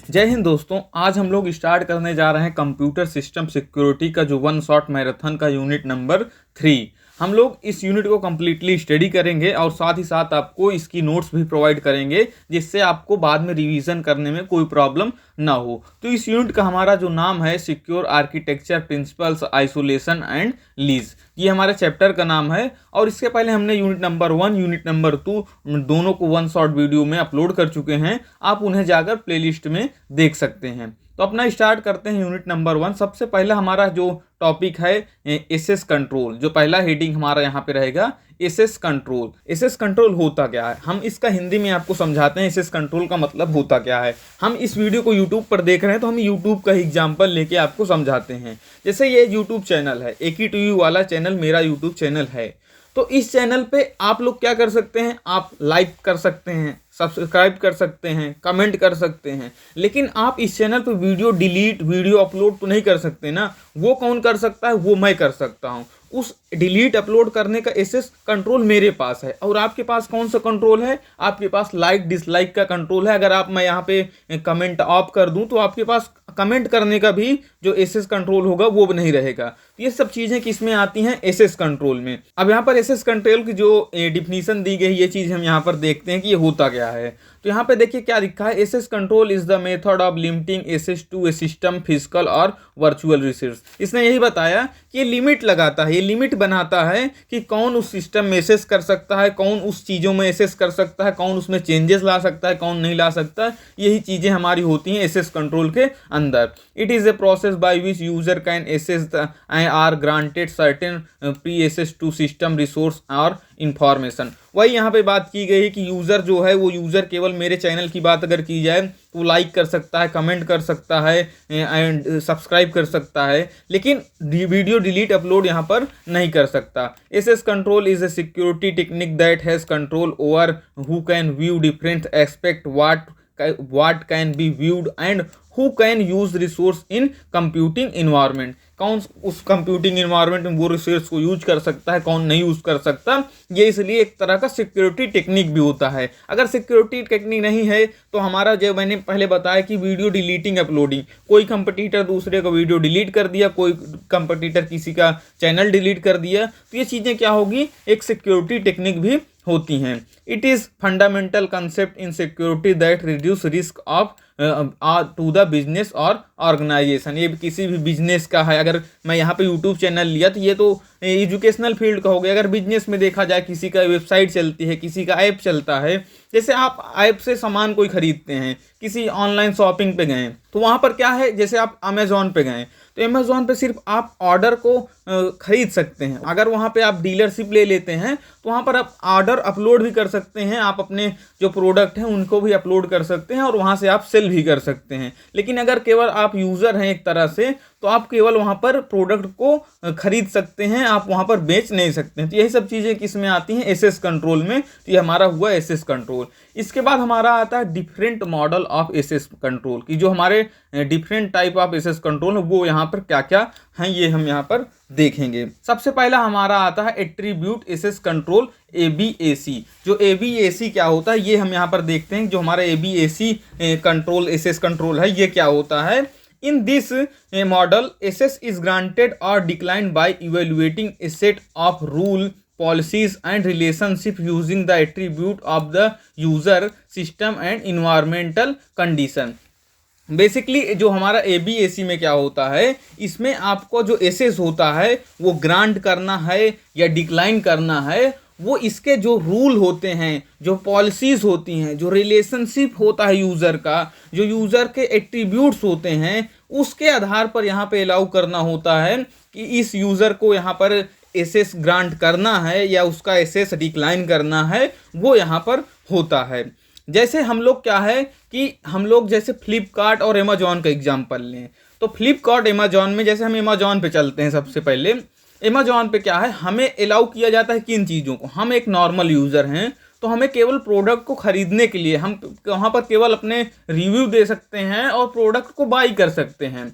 जय हिंद दोस्तों। आज हम लोग स्टार्ट करने जा रहे हैं कंप्यूटर सिस्टम सिक्योरिटी का जो वन शॉट मैराथन का यूनिट नंबर 3। हम लोग इस यूनिट को कम्प्लीटली स्टडी करेंगे और साथ ही साथ आपको इसकी नोट्स भी प्रोवाइड करेंगे, जिससे आपको बाद में रिवीजन करने में कोई प्रॉब्लम ना हो। तो इस यूनिट का हमारा जो नाम है secure architecture principles isolation and lease, ये हमारे चैप्टर का नाम है। और इसके पहले हमने यूनिट नंबर 1 यूनिट नंबर 2 दोनों को वन शॉट वीडियो में अपलोड कर चुके हैं। आप उन्हें जाकर प्लेलिस्ट में देख सकते हैं। तो अपना स्टार्ट करते हैं यूनिट नंबर 1। सबसे पहला हमारा जो टॉपिक है एसएस कंट्रोल, जो पहला हेडिंग हमारा यहाँ पे रहेगा एसएस कंट्रोल। एसएस कंट्रोल होता क्या है, हम इसका हिंदी में आपको समझाते हैं। एसएस कंट्रोल का मतलब होता क्या है। हम इस वीडियो को यूट्यूब पर देख रहे हैं तो हम यूट्यूब का एग्जाम्पल लेके आपको समझाते हैं। जैसे ये यूट्यूब चैनल है, AKTU वाला चैनल मेरा यूट्यूब चैनल है। तो इस चैनल पे आप लोग क्या कर सकते हैं, आप लाइक कर सकते हैं, सब्सक्राइब कर सकते हैं, कमेंट कर सकते हैं, लेकिन आप इस चैनल पे वीडियो डिलीट, वीडियो अपलोड तो नहीं कर सकते ना। वो कौन कर सकता है, वो मैं कर सकता हूँ। उस डिलीट अपलोड करने का एसएस कंट्रोल मेरे पास है। और आपके पास कौन सा कंट्रोल है, आपके पास लाइक डिसलाइक का कंट्रोल है। अगर आप मैं यहाँ पे कमेंट ऑफ कर दूं तो आपके पास कमेंट करने का भी जो एसएस कंट्रोल होगा वो नहीं रहेगा। तो ये सब चीज़ें किस में आती हैं, एसएस कंट्रोल में। अब यहाँ पर एसएस कंट्रोल की जो डिफिनीशन दी गई, ये चीज़ हम यहाँ पर देखते हैं कि ये होता क्या है। तो यहाँ पे देखिए क्या लिखा है, access control is the method of limiting access to a system physical और वर्चुअल रिसोर्स। इसने यही बताया कि ये लिमिट लगाता है, ये लिमिट बनाता है कि कौन उस सिस्टम में एसेस कर सकता है, कौन उस चीज़ों में एसेस कर सकता है, कौन उसमें चेंजेस ला सकता है, कौन नहीं ला सकता। यही चीज़ें हमारी होती हैं एसेस कंट्रोल के अंदर। It is a process by which user can access are granted certain pre access to system resource और इंफॉर्मेशन। वही यहाँ पे बात की गई है कि यूज़र जो है वो यूज़र केवल मेरे चैनल की बात अगर की जाए तो लाइक कर सकता है, कमेंट कर सकता है एंड सब्सक्राइब कर सकता है, लेकिन वीडियो डिलीट अपलोड यहाँ पर नहीं कर सकता। SS control is a security technique that has control over who can view different aspect what can be viewed and who can use resource in computing environment। कौन उस कंप्यूटिंग इन्वायरमेंट में वो resource को यूज कर सकता है, कौन नहीं यूज कर सकता। ये इसलिए एक तरह का सिक्योरिटी टेक्निक भी होता है। अगर सिक्योरिटी टेक्निक नहीं है तो हमारा जो मैंने पहले बताया कि वीडियो डिलीटिंग अपलोडिंग, कोई कंपटीटर दूसरे का वीडियो डिलीट कर दिया, कोई कंपटीटर किसी का चैनल डिलीट कर दिया, तो ये चीज़ें क्या होगी, एक सिक्योरिटी टेक्निक भी होती हैं। It is fundamental concept in security that reduce risk of to the business और ऑर्गेनाइजेशन। ये किसी भी बिजनेस का है। अगर मैं यहाँ पे यूट्यूब चैनल लिया तो ये तो एजुकेशनल फील्ड का हो गया। अगर बिजनेस में देखा जाए, किसी का वेबसाइट चलती है, किसी का ऐप चलता है, जैसे आप ऐप से सामान कोई खरीदते हैं, किसी ऑनलाइन शॉपिंग पे गए तो वहाँ पर क्या है, जैसे आप अमेजोन पे गए तो अमेजोन पे सिर्फ आप ऑर्डर को खरीद सकते हैं। अगर वहाँ पे आप डीलरशिप ले लेते हैं तो वहाँ पर आप ऑर्डर अपलोड भी कर सकते हैं, आप अपने जो प्रोडक्ट हैं उनको भी अपलोड कर सकते हैं और वहाँ से आप सेल भी कर सकते हैं। लेकिन अगर केवल आप यूज़र हैं एक तरह से, तो आप केवल वहाँ पर प्रोडक्ट को खरीद सकते हैं, आप वहाँ पर बेच नहीं सकते हैं। तो यही सब चीज़ें किस में आती हैं, एसएस कंट्रोल में। तो ये हमारा हुआ एसएस कंट्रोल। इसके बाद हमारा आता है different model of SS control की, जो हमारे different type of SS control है वो यहाँ पर क्या क्या हैं ये हम यहाँ पर देखेंगे। सबसे पहला हमारा आता है एट्रीब्यूट एसएस कंट्रोल ABAC। जो ABAC क्या होता है ये हम यहाँ पर देखते हैं। जो हमारा ABAC कंट्रोल एसएस कंट्रोल है ये क्या होता है। In this model, access is granted or declined by evaluating a set of rule, policies and relationship using the attribute of the user, system and environmental condition। Basically जो हमारा ABAC में क्या होता है, इसमें आपको जो एसेस होता है वो ग्रांट करना है या डिक्लाइन करना है। वो इसके जो रूल होते हैं, जो पॉलिसीज़ होती हैं, जो रिलेशनशिप होता है यूज़र का, जो यूज़र के एट्रीब्यूट्स होते हैं, उसके आधार पर यहाँ पे अलाउ करना होता है कि इस यूज़र को यहाँ पर एसेस ग्रांट करना है या उसका एसेस डिक्लाइन करना है, वो यहाँ पर होता है। जैसे हम लोग क्या है कि हम लोग जैसे फ्लिपकार्ट और अमेजोन का एग्जाम्पल लें, तो फ्लिपकार्ट अमेजोन में जैसे हम अमेजोन पे चलते हैं, सबसे पहले अमेजोन पे क्या है, हमें अलाउ किया जाता है किन चीज़ों को। हम एक नॉर्मल यूज़र हैं तो हमें केवल प्रोडक्ट को ख़रीदने के लिए हम वहाँ पर केवल अपने रिव्यू दे सकते हैं और प्रोडक्ट को बाई कर सकते हैं।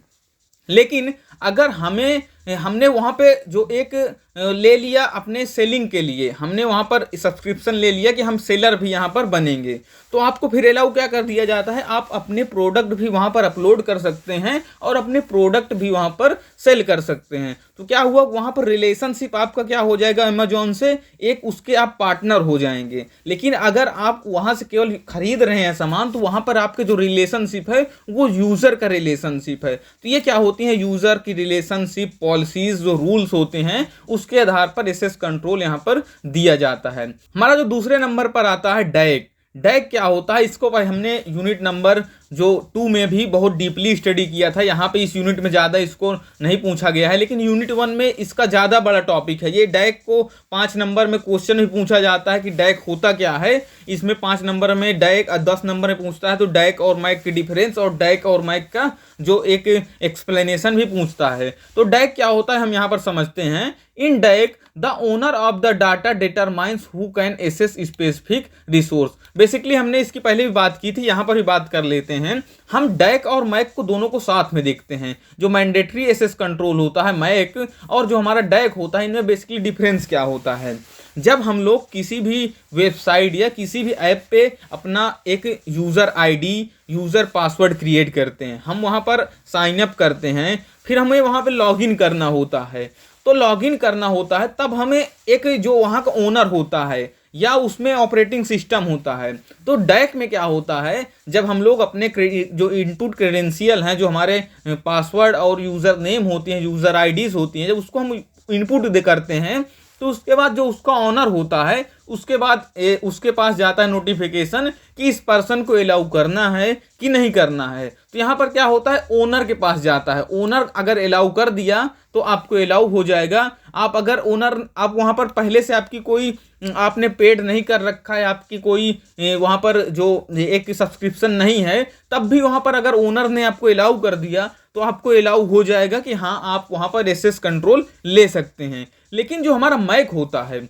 लेकिन अगर हमें हमने वहाँ पे जो एक ले लिया अपने सेलिंग के लिए, हमने वहाँ पर सब्सक्रिप्शन ले लिया कि हम सेलर भी यहाँ पर बनेंगे, तो आपको फिर अलाउ क्या कर दिया जाता है, आप अपने प्रोडक्ट भी वहाँ पर अपलोड कर सकते हैं और अपने प्रोडक्ट भी वहाँ पर सेल कर सकते हैं। तो क्या हुआ, वहाँ पर रिलेशनशिप आपका क्या हो जाएगा अमेजोन से, एक उसके आप पार्टनर हो जाएंगे। लेकिन अगर आप वहाँ से केवल खरीद रहे हैं सामान, तो वहाँ पर आपके जो रिलेशनशिप है वो यूज़र का रिलेशनशिप है। तो ये क्या होती है, यूज़र की रिलेशनशिप पॉलिसीज जो रूल्स होते हैं उसके आधार पर एसेस कंट्रोल यहाँ पर दिया जाता है। हमारा जो दूसरे नंबर पर आता है डैग। डैग क्या होता है, इसको भाई हमने यूनिट नंबर जो 2 में भी बहुत डीपली स्टडी किया था। यहाँ पे इस यूनिट में ज़्यादा इसको नहीं पूछा गया है, लेकिन यूनिट 1 में इसका ज़्यादा बड़ा टॉपिक है। ये डैग को 5 नंबर में क्वेश्चन भी पूछा जाता है कि डैग होता क्या है। इसमें 5 नंबर में डैग, 10 नंबर में पूछता है तो डैग और मैग की डिफरेंस और डैग और मैग का जो एक एक्सप्लेनेशन भी पूछता है। तो डैग क्या होता है हम यहाँ पर समझते हैं। In DAC the owner of the data determines who can access specific resource. Basically हमने इसकी पहले भी बात की थी, यहाँ पर भी बात कर लेते हैं। हम डैक और मैक को दोनों को साथ में देखते हैं। जो मैंडेटरी एसेस कंट्रोल होता है मैक और जो हमारा डैक होता है, इनमें बेसिकली डिफरेंस क्या होता है। जब हम लोग किसी भी वेबसाइट या किसी भी ऐप पे अपना एक user ID, user password create करते हैं, हम वहाँ पर साइन अप करते हैं, फिर हमें वहाँ पे लॉगिन करना होता है। तो लॉगिन करना होता है तब हमें एक जो वहाँ का ओनर होता है या उसमें ऑपरेटिंग सिस्टम होता है। तो डैक में क्या होता है, जब हम लोग अपने जो इनपुट क्रेडेंशियल हैं, जो हमारे पासवर्ड और यूज़र नेम होती हैं, यूज़र आईडीज़ होती हैं, जब उसको हम इनपुट दे करते हैं तो उसके बाद जो उसका ऑनर होता है उसके बाद उसके पास जाता है नोटिफिकेशन कि इस पर्सन को अलाउ करना है कि नहीं करना है। तो यहाँ पर क्या होता है, ओनर के पास जाता है। ओनर अगर अलाउ कर दिया तो आपको अलाउ हो जाएगा। आप अगर ओनर, आप वहाँ पर पहले से आपकी कोई, आपने पेड नहीं कर रखा है, आपकी कोई वहाँ पर जो एक सब्सक्रिप्शन नहीं है, तब भी वहाँ पर अगर ओनर ने आपको अलाउ कर दिया तो आपको अलाउ हो जाएगा कि हाँ आप वहाँ पर एसेस कंट्रोल ले सकते हैं। लेकिन जो हमारा मैक होता है,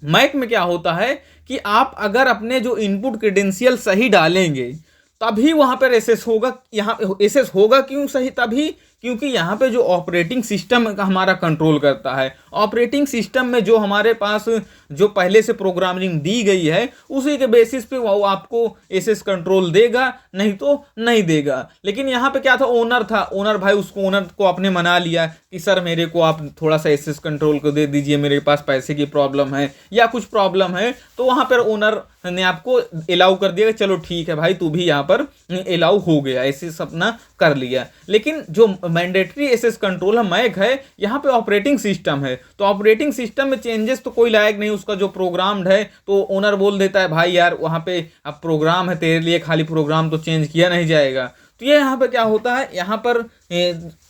मैक में क्या होता है कि आप अगर अपने जो इनपुट क्रेडेंशियल सही डालेंगे तभी वहाँ पर एसेस होगा। यहाँ एसेस होगा क्यों सही, तभी क्योंकि यहाँ पे जो ऑपरेटिंग सिस्टम का हमारा कंट्रोल करता है। ऑपरेटिंग सिस्टम में जो हमारे पास जो पहले से प्रोग्रामिंग दी गई है उसी के बेसिस पे वो आपको एसेस कंट्रोल देगा, नहीं तो नहीं देगा। लेकिन यहाँ पे क्या था, ओनर था, ओनर भाई उसको, ओनर को आपने मना लिया कि सर मेरे को आप थोड़ा सा एसेस कंट्रोल को दे दीजिए, मेरे पास पैसे की प्रॉब्लम है या कुछ प्रॉब्लम है, तो वहाँ पर ओनर ने आपको अलाउ कर दिया, चलो ठीक है भाई तू भी यहाँ पर अलाउ हो गया, ऐसे सपना कर लिया। लेकिन जो मैंडेटरी एसेस कंट्रोल है मैक है, यहाँ पे ऑपरेटिंग सिस्टम है, तो ऑपरेटिंग सिस्टम में चेंजेस तो कोई लायक नहीं, उसका जो प्रोग्राम्ड है तो ओनर बोल देता है भाई यार वहाँ पे अब प्रोग्राम है तेरे लिए, खाली प्रोग्राम तो चेंज किया नहीं जाएगा। तो ये यहाँ पर क्या होता है, यहाँ पर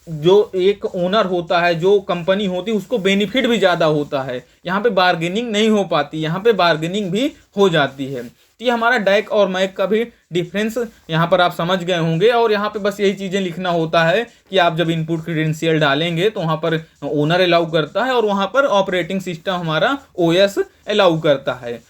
जो एक ओनर होता है, जो कंपनी होती है, उसको बेनिफिट भी ज़्यादा होता है। यहाँ पे बार्गेनिंग नहीं हो पाती, यहाँ पे बार्गेनिंग भी हो जाती है। तो ये हमारा डैक और मैक का भी डिफरेंस यहाँ पर आप समझ गए होंगे। और यहाँ पे बस यही चीज़ें लिखना होता है कि आप जब इनपुट क्रेडेंशियल डालेंगे तो वहाँ पर ओनर अलाउ करता है और वहाँ पर ऑपरेटिंग सिस्टम हमारा ओएस अलाउ करता है।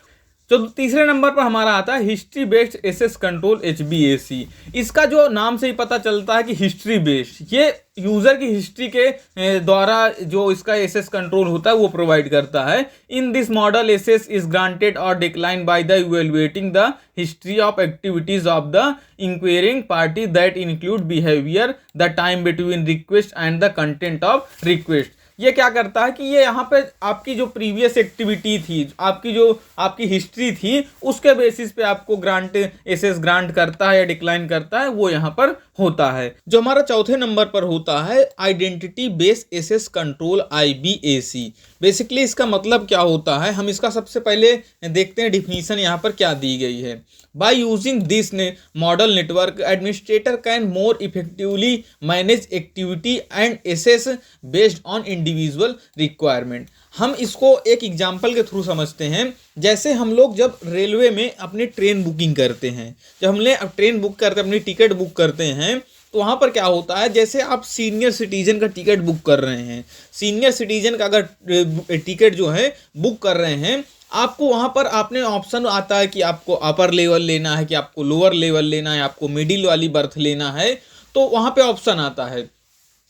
तो तीसरे नंबर पर हमारा आता है history based access control HBAC। इसका जो नाम से ही पता चलता है कि हिस्ट्री बेस्ड, ये यूज़र की हिस्ट्री के द्वारा जो इसका एसेस कंट्रोल होता है वो प्रोवाइड करता है। In this model access is granted और decline by the evaluating the history of activities of the inquiring party that include behaviour, the time between request and the content of request. ये क्या करता है कि ये यहाँ पे आपकी जो प्रीवियस एक्टिविटी थी, आपकी हिस्ट्री थी, उसके बेसिस पे आपको एसेस ग्रांट करता है या डिक्लाइन करता है, वो यहाँ पर होता है। जो हमारा चौथे नंबर पर होता है identity based access control IBAC। Basically इसका मतलब क्या होता है, हम इसका सबसे पहले देखते हैं डिफिनीशन यहाँ पर क्या दी गई है। By using this model network, administrator can more effectively manage activity and assess based on individual requirement। हम इसको एक एग्जाम्पल के थ्रू समझते हैं। जैसे हम लोग जब रेलवे में अपनी ट्रेन बुकिंग करते हैं, जब हमने ट्रेन बुक करते अपनी टिकट बुक करते हैं, तो वहाँ पर क्या होता है, जैसे आप सीनियर सिटीजन का टिकट बुक कर रहे हैं, सीनियर सिटीजन का अगर टिकट जो है बुक कर रहे हैं, आपको वहाँ पर आपने ऑप्शन आता है कि आपको अपर लेवल लेना है, कि आपको लोअर लेवल लेना है, आपको मिडिल वाली बर्थ लेना है, तो वहाँ पे ऑप्शन आता है।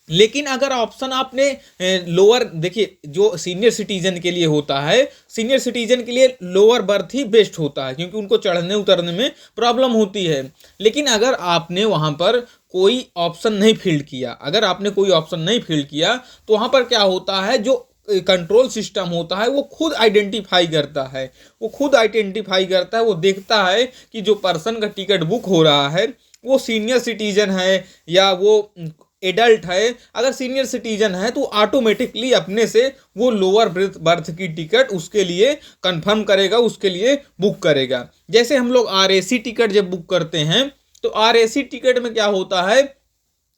लेकिन अगर ऑप्शन आपने लोअर, देखिए जो सीनियर सिटीजन के लिए होता है, सीनियर सिटीजन के लिए लोअर बर्थ ही बेस्ट होता है, क्योंकि उनको चढ़ने उतरने में प्रॉब्लम होती है। लेकिन अगर आपने वहाँ पर कोई ऑप्शन नहीं फिल किया, अगर आपने कोई ऑप्शन नहीं फिल किया, तो वहाँ पर क्या होता है, जो कंट्रोल सिस्टम होता है वो खुद आइडेंटिफाई करता है, वो खुद आइडेंटिफाई करता है, वो देखता है कि जो पर्सन का टिकट बुक हो रहा है वो सीनियर सिटीजन है या वो एडल्ट है। अगर सीनियर सिटीजन है तो ऑटोमेटिकली अपने से वो लोअर बर्थ की टिकट उसके लिए कंफर्म करेगा, उसके लिए बुक करेगा। जैसे हम लोग आरएसी टिकट जब बुक करते हैं, तो आरएसी टिकट में क्या होता है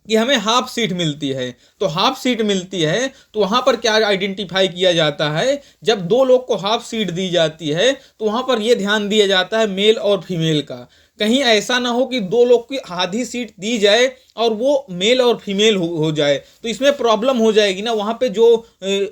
कि हमें हाफ सीट मिलती है। तो हाफ सीट मिलती है तो वहाँ पर क्या आइडेंटिफाई किया जाता है, जब दो लोग को हाफ सीट दी जाती है तो वहाँ पर यह ध्यान दिया जाता है मेल और फीमेल का। कहीं ऐसा ना हो कि दो लोग की आधी सीट दी जाए और वो मेल और फीमेल हो जाए, तो इसमें प्रॉब्लम हो जाएगी ना। वहाँ पे जो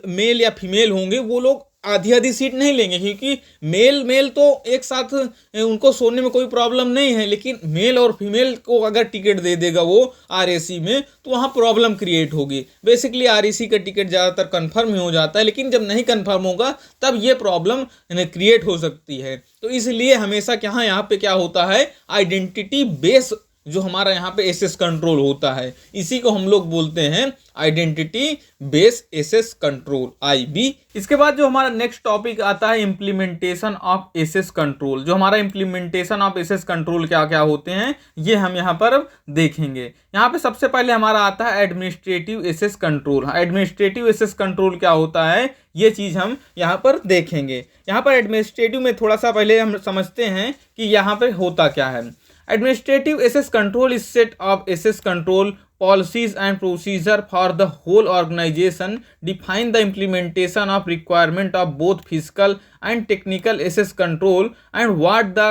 मेल या फीमेल होंगे वो लोग आधी आधी सीट नहीं लेंगे, क्योंकि मेल मेल तो एक साथ उनको सोने में कोई प्रॉब्लम नहीं है, लेकिन मेल और फीमेल को अगर टिकट दे देगा वो आरएसी में, तो वहाँ प्रॉब्लम क्रिएट होगी। बेसिकली आरएसी का टिकट ज़्यादातर कंफर्म ही हो जाता है, लेकिन जब नहीं कंफर्म होगा तब ये प्रॉब्लम क्रिएट हो सकती है। तो इसलिए हमेशा क्या यहाँ पे क्या होता है, आइडेंटिटी बेस जो हमारा यहाँ पे एसएस कंट्रोल होता है, इसी को हम लोग बोलते हैं identity base SS control, IB. इसके बाद जो हमारा नेक्स्ट टॉपिक आता है इम्प्लीमेंटेशन ऑफ एसएस कंट्रोल। जो हमारा इम्प्लीमेंटेशन ऑफ एसएस कंट्रोल क्या क्या होते हैं ये हम यहाँ पर देखेंगे। यहाँ पे सबसे पहले हमारा आता है administrative SS control. Administrative SS control क्या होता है ये चीज़ हम यहाँ पर देखेंगे। यहाँ पर एडमिनिस्ट्रेटिव में थोड़ा सा पहले हम समझते हैं कि यहाँ पर होता क्या है। Administrative access control is set of access control policies and procedure for the whole organization, define the implementation of requirement of both physical and technical access control and what the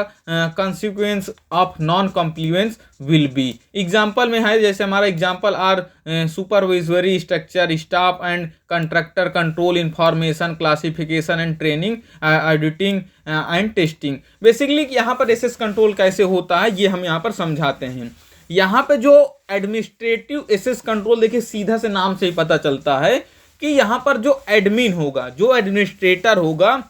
consequence of non-compliance will be। Example में है, जैसे हमारा example are supervisory structure, staff and contractor control, information classification and training, auditing and testing. Basically यहाँ पर assess control कैसे होता है ये हम यहाँ पर समझाते हैं। यहाँ पे जो एडमिनिस्ट्रेटिव एसेस कंट्रोल, देखिए सीधा से नाम से ही पता चलता है कि यहाँ पर जो एडमिन होगा, जो एडमिनिस्ट्रेटर होगा,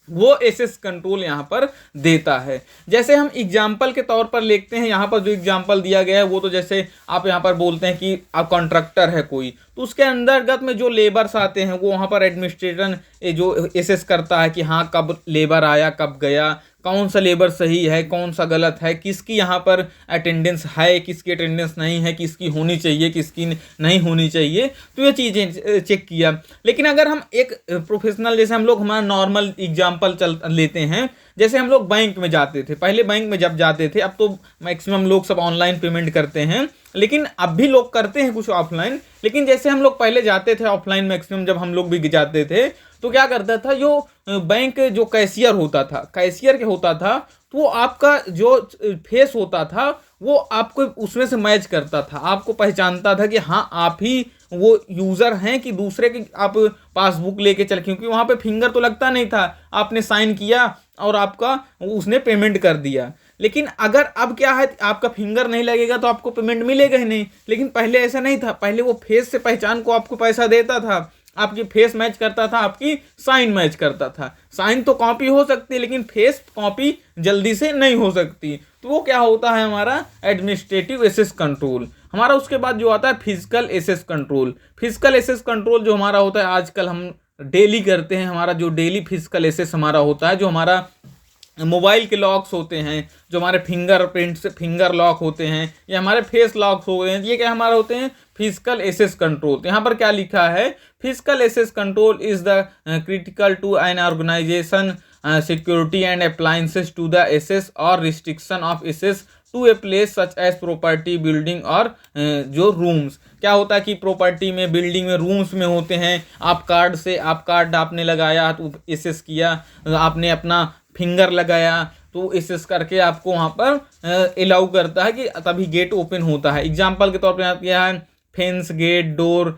वो एसेस कंट्रोल यहाँ पर देता है। जैसे हम एग्जाम्पल के तौर पर लेते हैं, यहाँ पर जो एग्जाम्पल दिया गया है वो तो जैसे आप यहाँ पर बोलते हैं कि आप कॉन्ट्रैक्टर है कोई, तो उसके अंतर्गत में जो लेबर्स आते हैं वो वहाँ पर एडमिनिस्ट्रेटर जो एसेस करता है कि हाँ कब लेबर आया, कब गया, कौन सा लेबर सही है, कौन सा गलत है, किसकी यहाँ पर अटेंडेंस है, किसकी अटेंडेंस नहीं है, किसकी होनी चाहिए, किसकी नहीं होनी चाहिए, तो ये चीज़ें चेक किया। लेकिन अगर हम एक प्रोफेशनल, जैसे हम लोग हमारा नॉर्मल एग्जांपल लेते हैं, जैसे हम लोग बैंक में जाते थे, पहले बैंक में जब जाते थे, अब तो मैक्सिमम लोग सब ऑनलाइन पेमेंट करते हैं, लेकिन अब भी लोग करते हैं कुछ ऑफलाइन। लेकिन जैसे हम लोग पहले जाते थे ऑफलाइन, मैक्सिमम जब हम लोग भी जाते थे, तो क्या करता था, जो बैंक जो कैशियर होता था, कैशियर क्या होता था, तो वो आपका जो फेस होता था वो आपको उसमें से मैच करता था, आपको पहचानता था कि हाँ आप ही वो यूज़र हैं कि दूसरे की आप पासबुक लेके चल, क्योंकि वहाँ पे फिंगर तो लगता नहीं था, आपने साइन किया और आपका उसने पेमेंट कर दिया। लेकिन अगर अब क्या है, आपका फिंगर नहीं लगेगा तो आपको पेमेंट मिलेगा ही नहीं। लेकिन पहले ऐसा नहीं था, पहले वो फेस से पहचान को आपको पैसा देता था, आपकी फेस मैच करता था, आपकी साइन मैच करता था। साइन तो कॉपी हो सकती है लेकिन फेस कॉपी जल्दी से नहीं हो सकती, तो वो क्या होता है हमारा एडमिनिस्ट्रेटिव एसेस कंट्रोल। हमारा उसके बाद जो आता है physical access control. Physical access control जो हमारा होता है आजकल हम डेली करते हैं, हमारा जो डेली फिजिकल एसेस हमारा होता है, जो हमारा मोबाइल के लॉक्स होते हैं, जो हमारे फिंगरप्रिंट से फिंगर लॉक होते हैं, या हमारे फेस लॉक्स हो गए हैं, ये क्या हमारा होते हैं फिजिकल एसेस कंट्रोल। तो यहाँ पर क्या लिखा है, physical access control is the critical to an organisation security and appliances to the access और restriction of access to a place such as property, building और जो रूम्स। क्या होता है कि प्रॉपर्टी में, बिल्डिंग में, रूम्स में होते हैं, आप कार्ड आपने लगाया तो एसेस किया, आपने अपना फिंगर लगाया तो एसेस करके आपको वहाँ पर अलाउ करता है कि तभी गेट ओपन होता है। एग्जाम्पल के तौर पर यहाँ क्या है, fence, gate, door,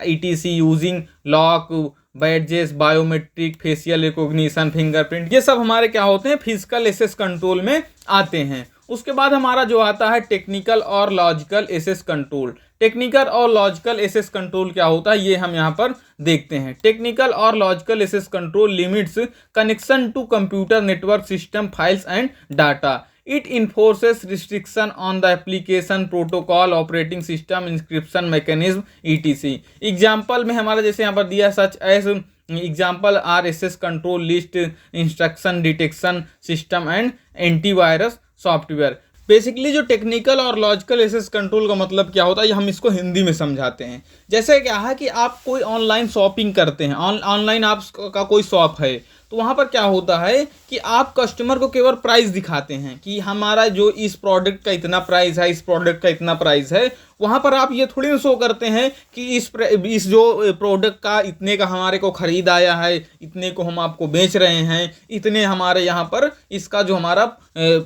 ETC using lock, badges, biometric, facial recognition, fingerprint, ये सब हमारे क्या होते हैं फिजिकल एसेस कंट्रोल में आते हैं। उसके बाद हमारा जो आता है टेक्निकल और लॉजिकल एसेस कंट्रोल। टेक्निकल और लॉजिकल एक्सेस कंट्रोल क्या होता है ये हम यहाँ पर देखते हैं। टेक्निकल और logical access control limits connection to computer network system files and data. It enforces restriction on the application protocol operating system inscription mechanism etc. Example में हमारा जैसे यहाँ पर दिया such as example are access control list instruction detection system and antivirus software. Basically जो technical और logical access control का मतलब क्या होता है ये हम इसको हिंदी में समझाते हैं। जैसे क्या है कि आप कोई ऑनलाइन शॉपिंग करते हैं, ऑनलाइन आप का कोई शॉप है, तो वहाँ पर क्या होता है कि आप कस्टमर को केवल प्राइस दिखाते हैं कि हमारा जो इस प्रोडक्ट का इतना प्राइस है, इस प्रोडक्ट का इतना प्राइस है। वहाँ पर आप ये थोड़ी ना शो करते हैं कि इस जो प्रोडक्ट का इतने का हमारे को ख़रीद आया है, इतने को हम आपको बेच रहे हैं, इतने हमारे यहाँ पर इसका जो हमारा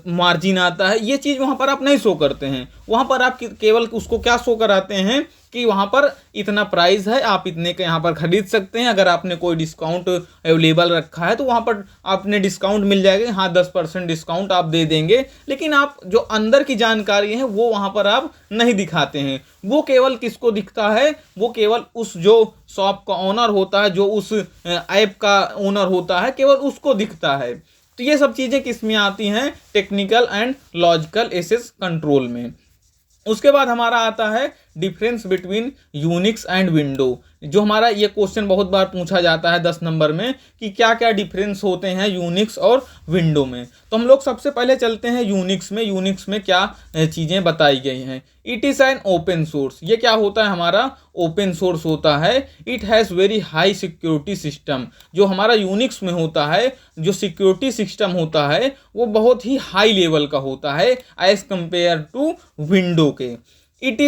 मार्जिन आता है, ये चीज़ वहाँ पर आप नहीं शो करते हैं। वहाँ पर आप केवल उसको क्या शो कराते हैं कि वहाँ पर इतना प्राइस है, आप इतने के यहाँ पर ख़रीद सकते हैं। अगर आपने कोई डिस्काउंट अवेलेबल रखा है तो वहाँ पर आपने डिस्काउंट मिल जाएगा, हाँ 10% डिस्काउंट आप दे देंगे। लेकिन आप जो अंदर की जानकारी है वो वहाँ पर आप नहीं दिखाते हैं। वो केवल किसको दिखता है, वो केवल उस जो शॉप का ओनर होता है, जो उस ऐप का ओनर होता है, केवल उसको दिखता है। तो ये सब चीज़ें किस में आती हैं, technical and logical access control में। उसके बाद हमारा आता है difference between Unix and window. जो हमारा ये क्वेश्चन बहुत बार पूछा जाता है 10 नंबर में कि क्या क्या डिफरेंस होते हैं यूनिक्स और विंडो में। तो हम लोग सबसे पहले चलते हैं यूनिक्स में। यूनिक्स में क्या चीज़ें बताई गई हैं। It is an open source. ये क्या होता है, हमारा ओपन सोर्स होता है। It has very high security system. जो हमारा यूनिक्स में होता है, जो सिक्योरिटी सिस्टम होता है वो बहुत ही हाई लेवल का होता है एज कंपेयर टू विंडो के। It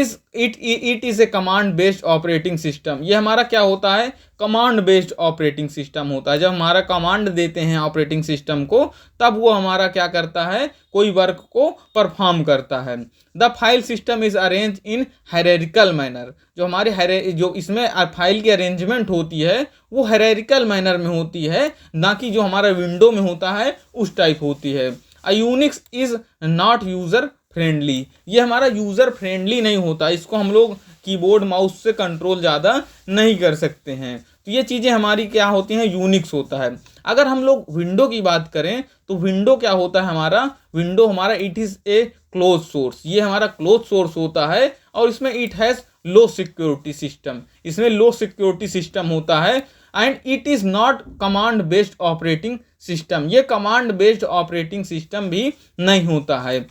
is A command based operating system. ये हमारा क्या होता है, कमांड बेस्ड ऑपरेटिंग सिस्टम होता है। जब हमारा कमांड देते हैं ऑपरेटिंग सिस्टम को, तब वो हमारा क्या करता है, कोई वर्क को परफॉर्म करता है। The file system is arrange in hierarchical manner. जो हमारी जो इसमें फाइल की अरेंजमेंट होती है वो हायरार्किकल मैनर में होती है, ना कि जो हमारा विंडो में होता है उस टाइप होती है। Uh Unix is not user friendly. ये हमारा यूज़र फ्रेंडली नहीं होता। इसको हम लोग कीबोर्ड माउस से कंट्रोल ज़्यादा नहीं कर सकते हैं। तो ये चीज़ें हमारी क्या होती हैं, यूनिक्स होता है। अगर हम लोग विंडो की बात करें तो विंडो क्या होता है, विंडो हमारा it is A close source. ये हमारा क्लोज सोर्स होता है और इसमें it has low security system. इसमें लो सिक्योरिटी सिस्टम होता है and it is not command based operating system. ये कमांड बेस्ड ऑपरेटिंग सिस्टम भी नहीं होता है।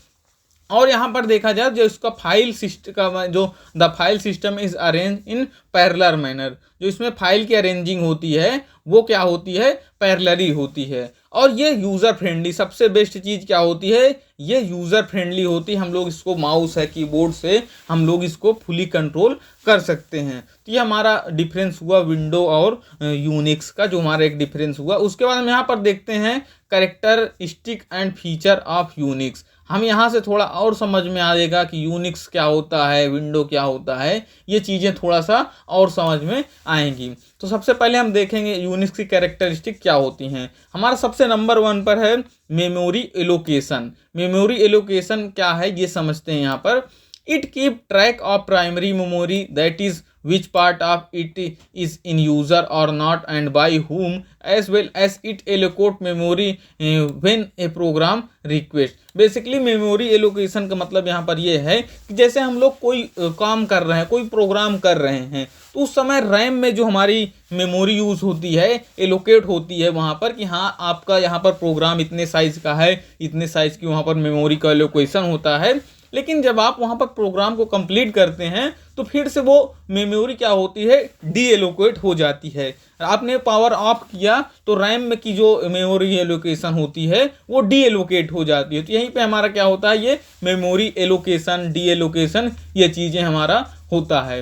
और यहाँ पर देखा जाए जो इसका फाइल सिस्टम का जो the file system is arrange in parallel manner. जो इसमें फाइल की अरेंजिंग होती है वो क्या होती है, पैरेलली होती है। और ये यूज़र फ्रेंडली, सबसे बेस्ट चीज़ क्या होती है, ये यूज़र फ्रेंडली होती है। हम लोग इसको माउस है, कीबोर्ड से हम लोग इसको फुली कंट्रोल कर सकते हैं। तो ये हमारा डिफरेंस हुआ विंडो और यूनिक्स का, जो हमारा एक डिफरेंस हुआ। उसके बाद हम यहाँ पर देखते हैं characteristic and feature of Unix. हम यहाँ से थोड़ा और समझ में आएगा कि यूनिक्स क्या होता है, विंडो क्या होता है, ये चीज़ें थोड़ा सा और समझ में आएंगी। तो सबसे पहले हम देखेंगे यूनिक्स की कैरेक्टरिस्टिक क्या होती हैं। हमारा सबसे नंबर 1 पर है मेमोरी एलोकेशन। मेमोरी एलोकेशन क्या है ये समझते हैं यहाँ पर। It keep track of primary memory, that is which part of it is in user or not and by whom, as well as it allocate memory when a program request। Basically memory allocation का मतलब यहाँ पर ये है कि जैसे हम लोग कोई काम कर रहे हैं, कोई प्रोग्राम कर रहे हैं, तो उस समय रैम में जो हमारी मेमोरी यूज़ होती है, एलोकेट होती है वहाँ पर कि हाँ आपका यहाँ पर प्रोग्राम इतने साइज़ का है, इतने साइज़ की वहाँ पर मेमोरी का एलोकेशन होता है। लेकिन जब आप वहाँ पर प्रोग्राम को कंप्लीट करते हैं तो फिर से वो मेमोरी क्या होती है, डी एलोकेट हो जाती है। आपने पावर ऑफ किया तो रैम में की जो मेमोरी एलोकेशन होती है वो डी एलोकेट हो जाती है। तो यहीं पे हमारा क्या होता है, ये मेमोरी एलोकेशन, डी एलोकेशन, ये चीज़ें हमारा होता है।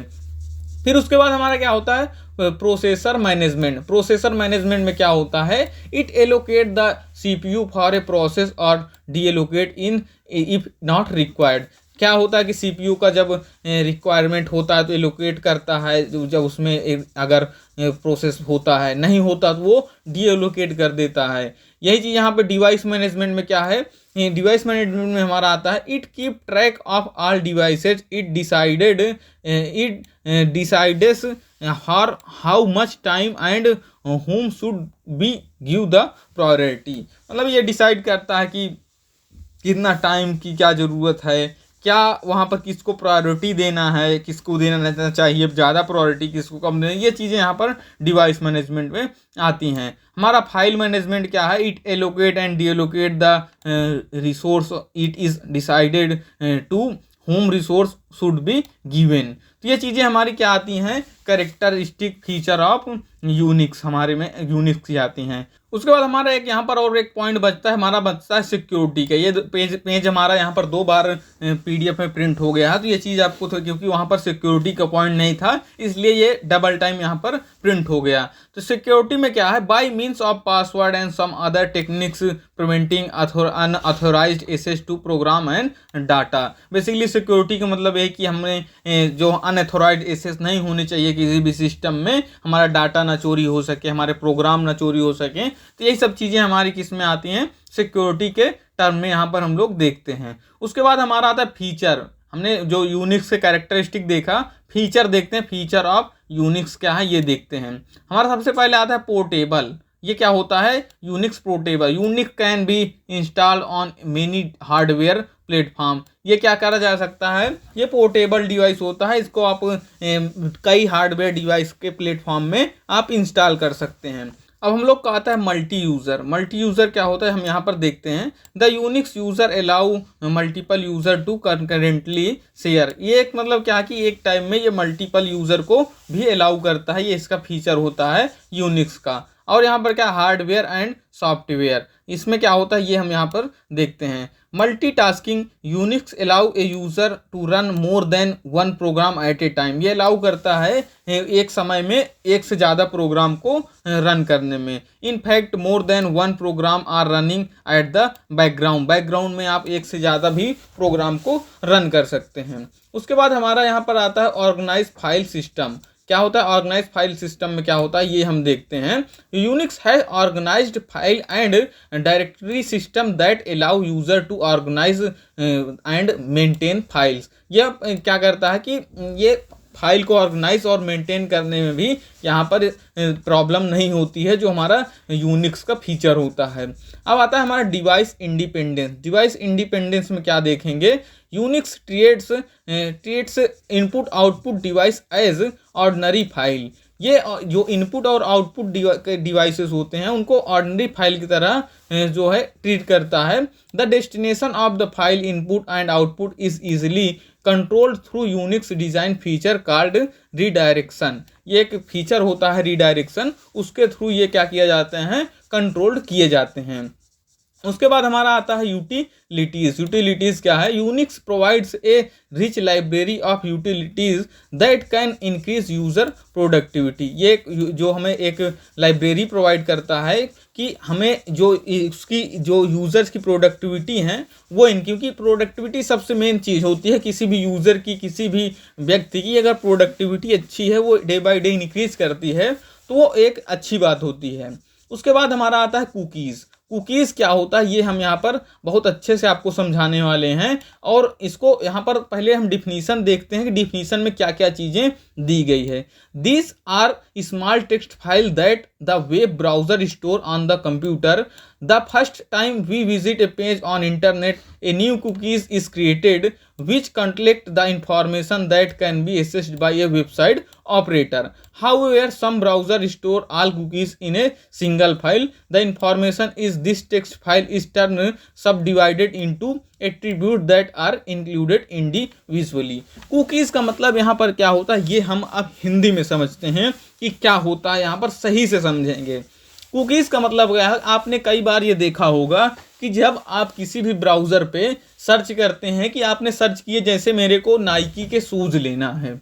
फिर उसके बाद हमारा क्या होता है, प्रोसेसर मैनेजमेंट। प्रोसेसर मैनेजमेंट में क्या होता है, it allocate the CPU for a process और deallocate in if not required. क्या होता है कि सीपीयू का जब रिक्वायरमेंट होता है तो एलोकेट करता है, जब उसमें अगर प्रोसेस होता है, नहीं होता तो वो डी एलोकेट कर देता है। यही चीज़ यहाँ पे डिवाइस मैनेजमेंट में क्या है, डिवाइस मैनेजमेंट में हमारा आता है it keep track of all devices, it decides her how much time and whom should be give the priority। मतलब ये डिसाइड करता है कि कितना टाइम की क्या ज़रूरत है, क्या वहाँ पर किसको प्रायोरिटी देना है, किसको देना चाहिए ज़्यादा प्रायोरिटी, किसको कम देना, ये चीज़ें यहाँ पर डिवाइस मैनेजमेंट में आती हैं। हमारा फाइल मैनेजमेंट क्या है, it allocate and deallocate the resource, it is decided to whom resource should be given. तो ये चीज़ें हमारी क्या आती हैं, कैरेक्टरिस्टिक फीचर ऑफ यूनिक्स, हमारे में यूनिक्स की आती हैं। उसके बाद हमारा एक यहाँ पर और एक पॉइंट बचता है, हमारा बचता है सिक्योरिटी का। ये पेज हमारा यहाँ पर 2 बार पीडीएफ में प्रिंट हो गया है, तो ये चीज़ आपको तो क्योंकि वहाँ पर सिक्योरिटी का पॉइंट नहीं था इसलिए ये डबल टाइम यहाँ पर प्रिंट हो गया। तो सिक्योरिटी में क्या है, by means of password and some other techniques preventing unauthorised access to program and data. Basically security का मतलब है कि हमें जो अनऑथोराइज्ड एक्सेस नहीं होनी चाहिए किसी भी सिस्टम में, हमारा डाटा ना चोरी हो सके, हमारे प्रोग्राम ना चोरी हो सके। तो यही सब चीज़ें हमारी किस में आती हैं, सिक्योरिटी के टर्म में यहाँ पर हम लोग देखते हैं। उसके बाद हमारा आता है फीचर। हमने जो यूनिक्स के कैरेक्टरिस्टिक देखा, फीचर देखते हैं, फीचर ऑफ यूनिक्स क्या है ये देखते हैं। हमारा सबसे पहले आता है पोर्टेबल। ये क्या होता है, Unix portable, unique can be install on many hardware platform. ये क्या करा जा सकता है, ये पोर्टेबल डिवाइस होता है, इसको आप कई हार्डवेयर डिवाइस के प्लेटफॉर्म में आप इंस्टॉल कर सकते हैं। अब हम लोग का आता है मल्टी यूज़र। मल्टी यूज़र क्या होता है, हम यहाँ पर देखते हैं, the Unix user allow multiple user to concurrently share. ये एक मतलब क्या कि एक टाइम में ये मल्टीपल यूज़र को भी अलाउ करता है, ये इसका फीचर होता है यूनिक्स का। और यहाँ पर क्या, हार्डवेयर एंड सॉफ्टवेयर, इसमें क्या होता है ये हम यहाँ पर देखते हैं। Multitasking, Unix allow a user to run more than one program at a time. ये अलाउ करता है एक समय में एक से ज़्यादा प्रोग्राम को रन करने में। In fact more than one program are running at the background. Background में आप एक से ज़्यादा भी प्रोग्राम को रन कर सकते हैं। उसके बाद हमारा यहाँ पर आता है ऑर्गेनाइज फाइल सिस्टम। क्या होता है ऑर्गेनाइज फाइल सिस्टम में, क्या होता है ये हम देखते हैं। यूनिक्स है organised file and directory system that allow user to organise and maintain files. यह क्या करता है कि ये फाइल को ऑर्गेनाइज और मेंटेन करने में भी यहाँ पर प्रॉब्लम नहीं होती है, जो हमारा यूनिक्स का फीचर होता है। अब आता है हमारा डिवाइस इंडिपेंडेंस। डिवाइस इंडिपेंडेंस में क्या देखेंगे, Unix treats input output device as ordinary file. ये जो इनपुट और आउटपुट डिवाइसेस होते हैं उनको ऑर्डिनरी फाइल की तरह जो है ट्रीट करता है। The destination of the file input and output is easily controlled through Unix design feature called redirection. ये एक फीचर होता है रीडायरेक्शन, उसके थ्रू ये क्या किया जाते हैं, कंट्रोल्ड किए जाते हैं। उसके बाद हमारा आता है यूटिलिटीज़। यूटिलिटीज़ क्या है, Unix provides a rich library of utilities that can increase user productivity. ये जो हमें एक लाइब्रेरी प्रोवाइड करता है कि हमें जो उसकी जो यूज़र्स की प्रोडक्टिविटी हैं वो क्योंकि प्रोडक्टिविटी सबसे मेन चीज़ होती है किसी भी यूज़र की, किसी भी व्यक्ति की। अगर प्रोडक्टिविटी अच्छी है, वो डे बाय डे इंक्रीज करती है, तो वो एक अच्छी बात होती है। उसके बाद हमारा आता है कुकीज़। कुकीज़ क्या होता है ये हम यहाँ पर बहुत अच्छे से आपको समझाने वाले हैं, और इसको यहाँ पर पहले हम डिफिनीशन देखते हैं कि डिफिनीशन में क्या क्या चीज़ें दी गई है। This are small text file that the web browser store on the computer. The first time we visit a page on internet a new cookies is created which collect the information that can be accessed by a website operator. However, some browsers store all cookies in a single file. The information is this text file is turned subdivided into attributes that are included individually. Cookies का मतलब यहाँ पर क्या होता है ये हम अब हिंदी में समझते हैं कि क्या होता है, यहाँ पर सही से समझेंगे। कुकीज़ का मतलब क्या है, आपने कई बार ये देखा होगा कि जब आप किसी भी ब्राउज़र पे सर्च करते हैं कि आपने सर्च किए, जैसे मेरे को नाइकी के शूज़ लेना है,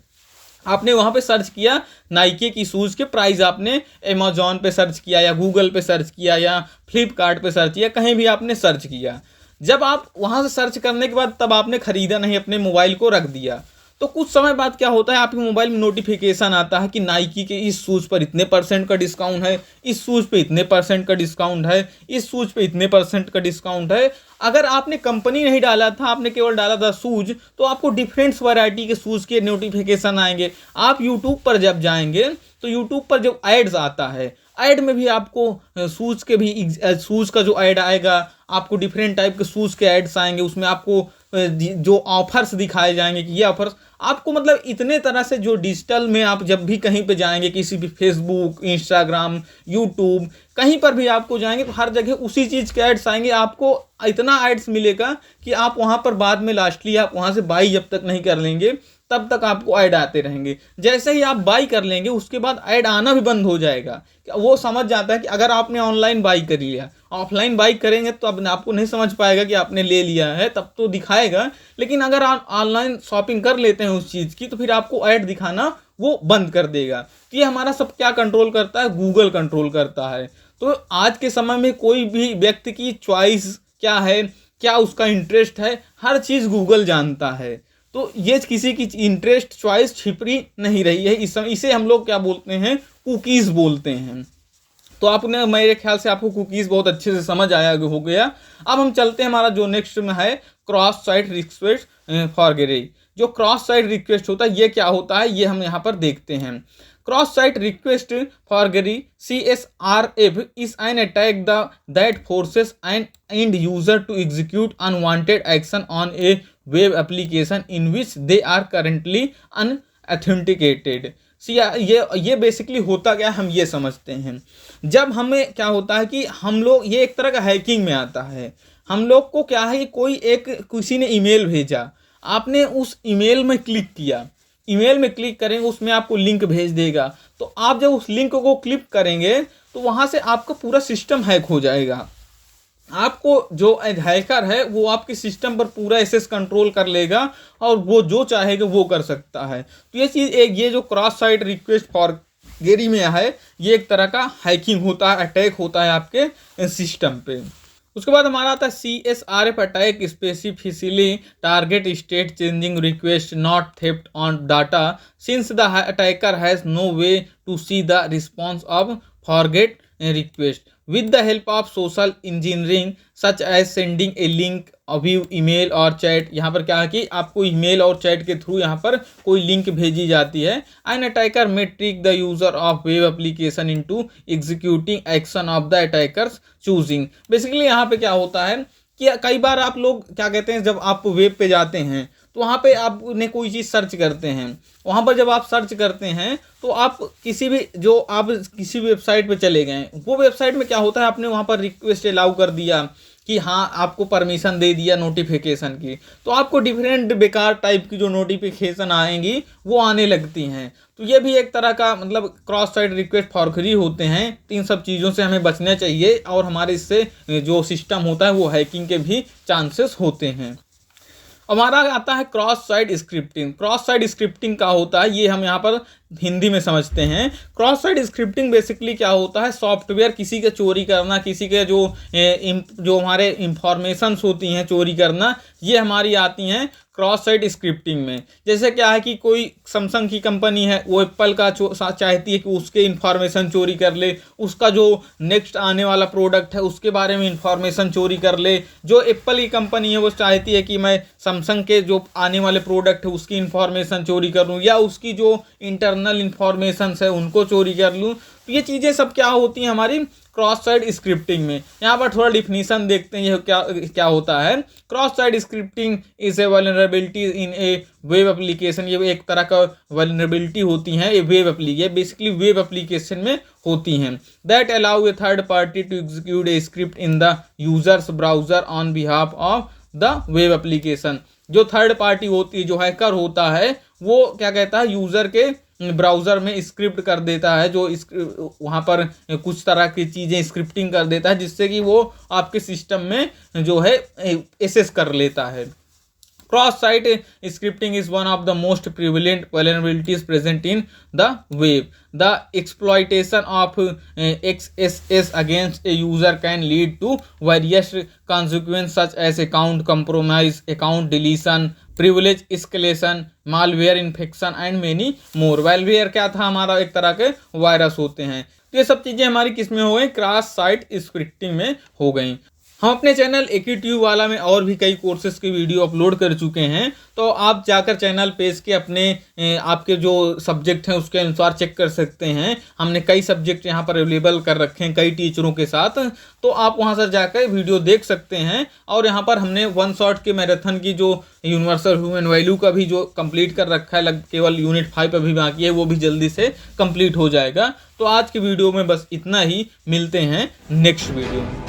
आपने वहाँ पे सर्च किया नाइकी की शूज़ के प्राइस, आपने अमेज़ॉन पे सर्च किया या गूगल पे सर्च किया या फ्लिपकार्ट पे सर्च किया, कहीं भी आपने सर्च किया। जब आप वहाँ से सर्च करने के बाद तब आपने ख़रीदा नहीं, अपने मोबाइल को रख दिया, तो कुछ समय बाद क्या होता है, आपके मोबाइल में नोटिफिकेशन आता है कि नाइकी के इस शूज़ पर इतने % का डिस्काउंट है, इस शूज़ पे इतने % का डिस्काउंट है, इस शूज़ पे इतने % का डिस्काउंट है। अगर आपने कंपनी नहीं डाला था, आपने केवल डाला था शूज़, तो आपको डिफरेंट वैरायटी के शूज़ के नोटिफिकेशन आएंगे। आप यूट्यूब पर जब जाएंगे तो यूट्यूब पर जो एड्स आता है, ऐड में भी आपको शूज़ के भी शूज़ का जो ऐड आएगा, आपको डिफरेंट टाइप के शूज़ के ऐड्स आएंगे, उसमें आपको जो ऑफर्स दिखाए जाएंगे कि ये ऑफर्स आपको, मतलब इतने तरह से जो डिजिटल में आप जब भी कहीं पे जाएंगे, किसी भी फेसबुक, इंस्टाग्राम, यूट्यूब, कहीं पर भी आपको जाएंगे तो हर जगह उसी चीज़ के एड्स आएंगे। आपको इतना एड्स मिलेगा कि आप वहाँ पर बाद में लास्टली आप वहाँ से बाई जब तक नहीं कर लेंगे तब तक आपको ऐड आते रहेंगे। जैसे ही आप बाई कर लेंगे उसके बाद ऐड आना भी बंद हो जाएगा। वो समझ जाता है कि अगर आपने ऑनलाइन बाई कर लिया, ऑफलाइन बाई करेंगे तो अब आपको नहीं समझ पाएगा कि आपने ले लिया है, तब तो दिखाएगा। लेकिन अगर आप ऑनलाइन शॉपिंग कर लेते हैं उस चीज़ की, तो फिर आपको ऐड दिखाना वो बंद कर देगा। तो ये हमारा सब क्या कंट्रोल करता है, गूगल कंट्रोल करता है। तो आज के समय में कोई भी व्यक्ति की चॉइस क्या है, क्या उसका इंटरेस्ट है, हर चीज़ गूगल जानता है। तो ये किसी की इंटरेस्ट चॉइस छिपरी नहीं रही है इस समय। इसे हम लोग क्या बोलते हैं, कुकीज़ बोलते हैं। तो आपने, मेरे ख्याल से आपको कुकीज़ बहुत अच्छे से समझ आया हो गया। अब हम चलते हैं, हमारा जो नेक्स्ट में है क्रॉस साइट रिक्वेस्ट फॉरगेटिंग। जो क्रॉस साइट रिक्वेस्ट होता है ये क्या होता है, ये हम यहाँ पर देखते हैं। Cross site request forgetting CSRF is an attack that forces an end user to execute unwanted action on a web application in which they are currently unauthenticated। ये बेसिकली होता क्या, हम ये समझते हैं। जब हमें क्या होता है कि हम लोग, ये एक तरह का हैकिंग में आता है। हम लोग को क्या है, कोई एक किसी ने ईमेल भेजा, आपने उस ईमेल में क्लिक किया, ईमेल में क्लिक करेंगे उसमें आपको लिंक भेज देगा। तो आप जब उस लिंक को क्लिक करेंगे तो वहाँ से आपका पूरा सिस्टम हैक हो जाएगा। आपको जो हैकर है वो आपके सिस्टम पर पूरा एक्सेस कंट्रोल कर लेगा और वो जो चाहेगा वो कर सकता है। तो ये चीज़ एक, ये जो क्रॉस साइट रिक्वेस्ट फॉरगेटिंग में है, ये एक तरह का हैकिंग होता है, अटैक होता है आपके सिस्टम पे। उसके बाद हमारा आता है CSRF attack specifically target state changing request not theft on data since the attacker has no way to see the response of forged request with the help of social engineering such as sending a link, view, email और chat. यहाँ पर क्या है कि आपको email और chat के through यहाँ पर कोई लिंक भेजी जाती है। An attacker may trick the user of web application into executing action of the attackers choosing। Basically यहाँ पे क्या होता है कि कई बार आप लोग क्या कहते हैं, जब आप वेब पे जाते हैं तो वहाँ पे आपने कोई चीज़ सर्च करते हैं, वहाँ पर जब आप सर्च करते हैं तो आप किसी भी वेबसाइट पे चले गए, वो वेबसाइट में क्या होता है, आपने वहाँ पर रिक्वेस्ट अलाउ कर दिया कि हाँ, आपको परमिशन दे दिया नोटिफिकेशन की, तो आपको डिफरेंट बेकार टाइप की जो नोटिफिकेशन आएंगी वो आने लगती हैं। तो ये भी एक तरह का मतलब क्रॉस साइट रिक्वेस्ट फॉरगेटिंग होते हैं। तो इन सब चीज़ों से हमें बचना चाहिए और हमारे इससे जो सिस्टम होता है वो हैकिंग के भी चांसेस होते हैं। हमारा आता है cross site scripting. Cross site scripting क्या होता है ये हम यहाँ पर हिंदी में समझते हैं। क्रॉस साइट स्क्रिप्टिंग बेसिकली क्या होता है, सॉफ्टवेयर किसी का चोरी करना, किसी के जो हमारे इंफॉर्मेशंस होती हैं चोरी करना, ये हमारी आती हैं क्रॉस साइट स्क्रिप्टिंग में। जैसे क्या है कि कोई सैमसंग की कंपनी है, वो एप्पल का चाहती है कि उसके इंफॉर्मेशन चोरी कर ले, उसका जो नेक्स्ट आने वाला प्रोडक्ट है उसके बारे में इंफॉर्मेशन चोरी कर ले। जो एप्पल की कंपनी है वो चाहती है कि मैं सैमसंग के जो आने वाले प्रोडक्ट है उसकी इंफॉर्मेशन चोरी कर लूँ, या उसकी जो इंटरनल इंफॉर्मेशन है उनको चोरी कर लूँ। तो ये चीज़ें सब क्या होती हैं हमारी क्रॉस साइट स्क्रिप्टिंग में। यहाँ पर थोड़ा डिफिनीशन देखते हैं, ये क्या होता है। Cross site scripting is a vulnerability in A web application. ये एक तरह का वल्नरेबिलिटी होती है, ये बेसिकली वेब एप्लीकेशन में होती हैं। That allow a third party to execute a script in the user's browser on behalf of the web application. जो थर्ड पार्टी होती है, जो हैकर होता है, वो क्या कहता है, यूज़र के ब्राउज़र में स्क्रिप्ट कर देता है, जो वहाँ पर कुछ तरह की चीज़ें स्क्रिप्टिंग कर देता है जिससे कि वो आपके सिस्टम में जो है एक्सेस कर लेता है। Cross site scripting is one of the most prevalent vulnerabilities present in the web. The exploitation of XSS against a user can lead to various consequences such as account compromise, account deletion, privilege escalation, malware infection and many more. Malware क्या था, हमारा एक तरह के virus होते हैं। तो ये सब चीज़ें हमारी किस में हो गई, क्रॉस साइट स्क्रिप्टिंग में हो गई। हम अपने चैनल AKTube वाला में और भी कई कोर्सेज की वीडियो अपलोड कर चुके हैं, तो आप जाकर चैनल पेज के अपने आपके जो सब्जेक्ट हैं उसके अनुसार चेक कर सकते हैं। हमने कई सब्जेक्ट यहाँ पर अवेलेबल कर रखे हैं कई टीचरों के साथ, तो आप वहाँ से जाकर वीडियो देख सकते हैं। और यहाँ पर हमने वन शॉट के मैराथन की जो यूनिवर्सल ह्यूमन वैल्यू का भी जो कंप्लीट कर रखा है, केवल यूनिट 5 अभी बाकी है, वो भी जल्दी से कंप्लीट हो जाएगा। तो आज की वीडियो में बस इतना ही, मिलते हैं नेक्स्ट वीडियो में।